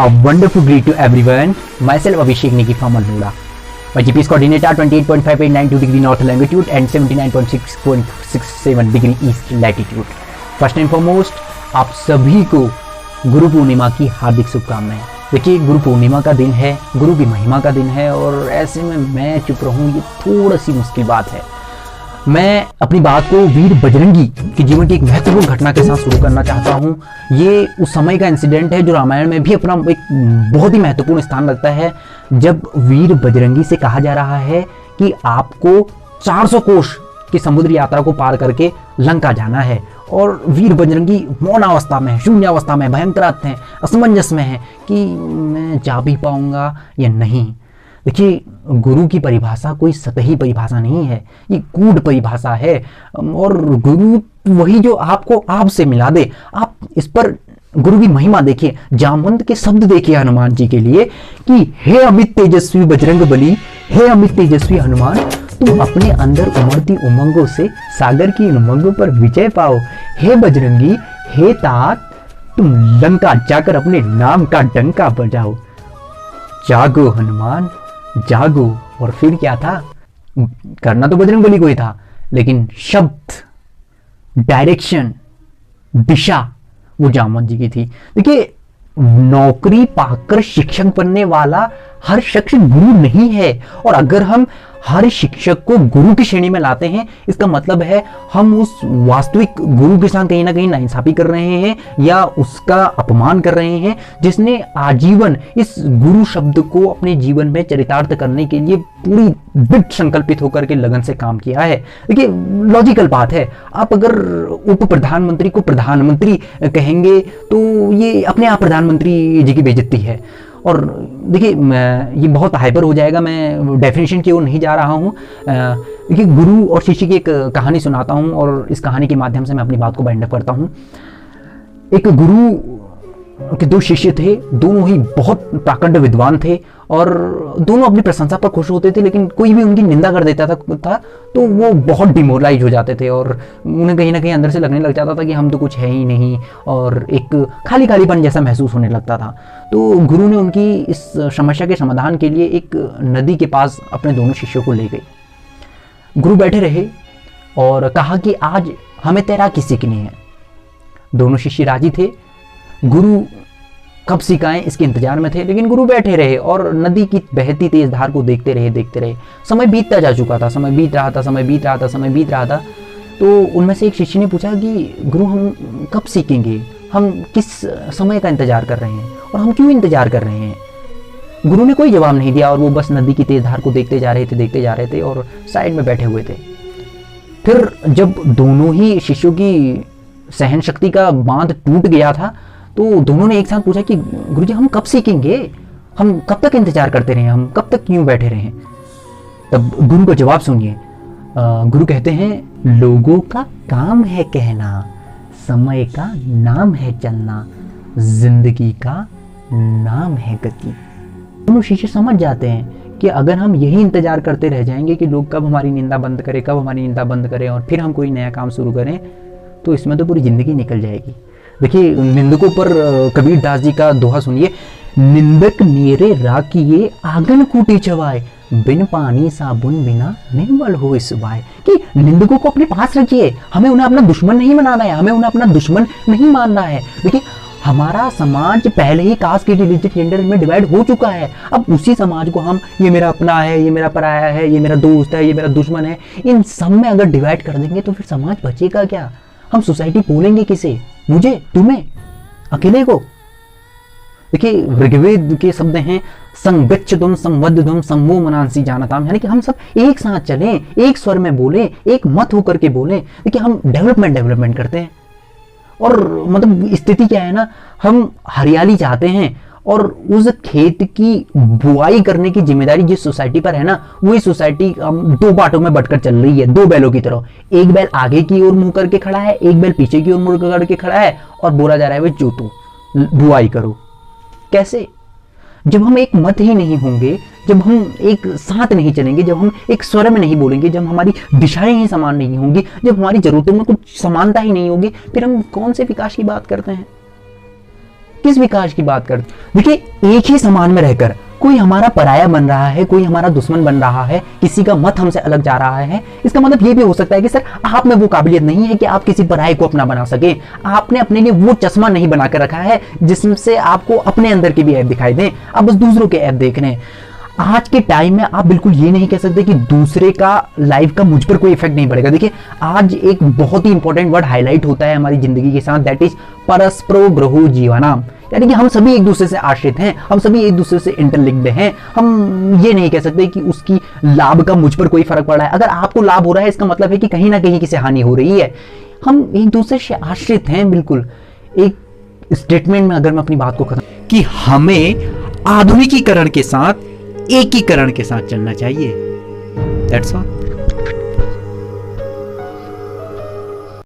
A wonderful greet to everyone. Myself Abhishek Negi from Almora. My GPS coordinate are 28.5892 degree north longitude and 79.667 degree east latitude. First and foremost, आप सभी को गुरु पूर्णिमा की हार्दिक शुभकामनाएं। देखिए, गुरु पूर्णिमा का दिन है, गुरु की महिमा का दिन है और ऐसे में मैं चुप रहूं ये थोड़ा सी मुश्किल बात है। मैं अपनी बात को वीर बजरंगी के जीवन की एक महत्वपूर्ण घटना के साथ शुरू करना चाहता हूँ। ये उस समय का इंसिडेंट है जो रामायण में भी अपना एक बहुत ही महत्वपूर्ण स्थान रखता है, जब वीर बजरंगी से कहा जा रहा है कि आपको 400 कोस की समुद्र यात्रा को पार करके लंका जाना है और वीर बजरंगी मौन अवस्था में है, शून्य अवस्था में, भयंकर हैं, असमंजस में है कि मैं जा भी पाऊंगा या नहीं। देखिए, गुरु की परिभाषा कोई सतही परिभाषा नहीं है, ये गूढ़ परिभाषा है और गुरु वही जो आपको आप से मिला दे। आप इस पर गुरु की महिमा देखिए, जामवंत के शब्द देखिए हनुमान जी के लिए कि हे अमित तेजस्वी बजरंग बली, हे अमित तेजस्वी हनुमान, तुम अपने अंदर उमड़ती उमंगों से सागर की उमंगों पर विजय पाओ। हे बजरंगी, हे तात, तुम लंका जाकर अपने नाम का डंका बजाओ। जागो हनुमान, जागो। और फिर क्या था, करना तो बजरंगबली को ही था, लेकिन शब्द, डायरेक्शन, दिशा वो जामवंत जी की थी। देखिए, नौकरी पाकर शिक्षक बनने वाला हर शख्स गुरु नहीं है, और अगर हम हर शिक्षक को गुरु की श्रेणी में लाते हैं, इसका मतलब है हम उस वास्तविक गुरु के साथ कहीं ना कहीं नाइंसाफी कर रहे हैं या उसका अपमान कर रहे हैं, जिसने आजीवन इस गुरु शब्द को अपने जीवन में चरितार्थ करने के लिए पूरी दृढ़ संकल्पित होकर के लगन से काम किया है। देखिए, लॉजिकल बात है, आप अगर उप प्रधानमंत्री को प्रधानमंत्री कहेंगे तो ये अपने आप प्रधानमंत्री जी की बेइज्जती है। और देखिए, ये बहुत हाइपर हो जाएगा, मैं डेफिनेशन की ओर नहीं जा रहा हूँ। देखिए, गुरु और शिष्य की एक कहानी सुनाता हूँ और इस कहानी के माध्यम से मैं अपनी बात को बाइंड अप करता हूँ। एक गुरु के दो शिष्य थे, दोनों ही बहुत प्रकांड विद्वान थे और दोनों अपनी प्रशंसा पर खुश होते थे, लेकिन कोई भी उनकी निंदा कर देता था तो वो बहुत डिमोरलाइज हो जाते थे और उन्हें कहीं ना कहीं अंदर से लगने लग जाता था कि हम तो कुछ है ही नहीं और एक खाली खालीपन जैसा महसूस होने लगता था। तो गुरु ने उनकी इस समस्या के समाधान के लिए एक नदी के पास अपने दोनों शिष्यों को ले गए। गुरु बैठे रहे और कहा कि आज हमें तैराकी सीखनी है। दोनों शिष्य राजी थे, गुरु कब सिखाएं इसके इंतजार में थे, लेकिन गुरु बैठे रहे और नदी की बहती तेज धार को देखते रहे। समय बीतता जा चुका था, समय बीत रहा था। तो उनमें से एक शिष्य ने पूछा कि गुरु, हम कब सीखेंगे, हम किस समय का इंतजार कर रहे हैं और हम क्यों इंतजार कर रहे हैं। गुरु ने कोई जवाब नहीं दिया और वो बस नदी की तेज धार को देखते जा रहे थे और साइड में बैठे हुए थे। फिर जब दोनों ही शिष्यों की सहन शक्ति का बांध टूट गया था तो दोनों ने एक साथ पूछा कि गुरुजी, हम कब सीखेंगे, हम कब तक इंतजार करते रहे, हम कब तक क्यों बैठे रहे। तब गुरु का जवाब सुनिए। गुरु कहते हैं, लोगों का काम है कहना, समय का नाम है चलना, जिंदगी का नाम है गति। दोनों शिष्य समझ जाते हैं कि अगर हम यही इंतजार करते रह जाएंगे कि लोग कब हमारी निंदा बंद करें और फिर हम कोई नया काम शुरू करें, तो इसमें तो पूरी जिंदगी निकल जाएगी। देखिए, निंदकों पर कबीर दास जी का दोहा सुनिए। निंदक नेरे राखिए आंगन कूटे चवाए, बिन पानी साबुन बिना निर्मल हो सुबाए। कि निंदकों को अपने पास रखिए, हमें उन्हें अपना दुश्मन नहीं बनाना है, हमें उन्हें अपना दुश्मन नहीं मानना है। देखिए, हमारा समाज पहले ही कास्ट के रिलीजन जेंडर में डिवाइड हो चुका है। अब उसी समाज को हम ये मेरा अपना है, ये मेरा पराया है, ये मेरा दोस्त है, ये मेरा दुश्मन है, इन सब में अगर डिवाइड कर देंगे तो फिर समाज बचेगा क्या। हम सोसाइटी बोलेंगे किसे, मुझे, तुम्हें, अकेले को। देखिए, ऋग्वेद के शब्द हैं, संगच्छतुम संवद्धतुम समो मनांसी जानताम, यानी कि हम सब एक साथ चलें, एक स्वर में बोलें, एक मत होकर के बोलें। देखिए, हम डेवलपमेंट करते हैं और मतलब स्थिति क्या है ना, हम हरियाली चाहते हैं और उस खेत की बुआई करने की जिम्मेदारी जिस सोसाइटी पर है ना, वही सोसाइटी दो बाटों में बटकर चल रही है, दो बैलों की तरह। एक बैल आगे की ओर मुंह करके खड़ा है, एक बैल पीछे की ओर मुंह करके खड़ा है और बोला जा रहा है वे जोतो, बुआई करो। कैसे? जब हम एक मत ही नहीं होंगे, जब हम एक साथ नहीं चलेंगे, जब हम एक स्वर में नहीं बोलेंगे, जब हमारी दिशाएं ही समान नहीं होंगी, जब हमारी जरूरतों में कुछ समानता ही नहीं होगी, फिर हम कौन से विकास की बात करते हैं। किस विकास की बात करते? देखिए, एक ही समाज में रहकर कोई हमारा पराया बन रहा है, कोई हमारा दुश्मन बन रहा है, किसी का मत हमसे अलग जा रहा है, इसका मतलब ये भी हो सकता है कि सर आप में वो काबिलियत नहीं है कि आप किसी पराये को अपना बना सके। आपने अपने लिए वो चश्मा नहीं बनाकर रखा है जिससे आपको अपने अंदर की भी ऐप दिखाई दे, आप बस दूसरों के ऐप देख रहे हैं। आज के टाइम में आप बिल्कुल ये नहीं कह सकते कि दूसरे का लाइफ का मुझ पर कोई इफेक्ट नहीं पड़ेगा। देखिए, आज एक बहुत ही इंपॉर्टेंट वर्ड हाईलाइट होता है हमारी जिंदगी के साथ, दैट इज परस्परो ग्रहो जीवनम, यानी कि हम सभी एक दूसरे से आश्रित हैं, हम सभी एक दूसरे से इंटरलिंक्ड हैं। हम ये नहीं कह सकते कि उसकी लाभ का मुझ पर कोई फर्क पड़ रहा है। अगर आपको लाभ हो रहा है इसका मतलब है कि कहीं ना कहीं किसी हानि हो रही है। हम एक दूसरे से आश्रित हैं। बिल्कुल एक स्टेटमेंट में अगर मैं अपनी बात को खत्म कि हमें आधुनिकीकरण के साथ एकीकरण के साथ चलना चाहिए। That's all.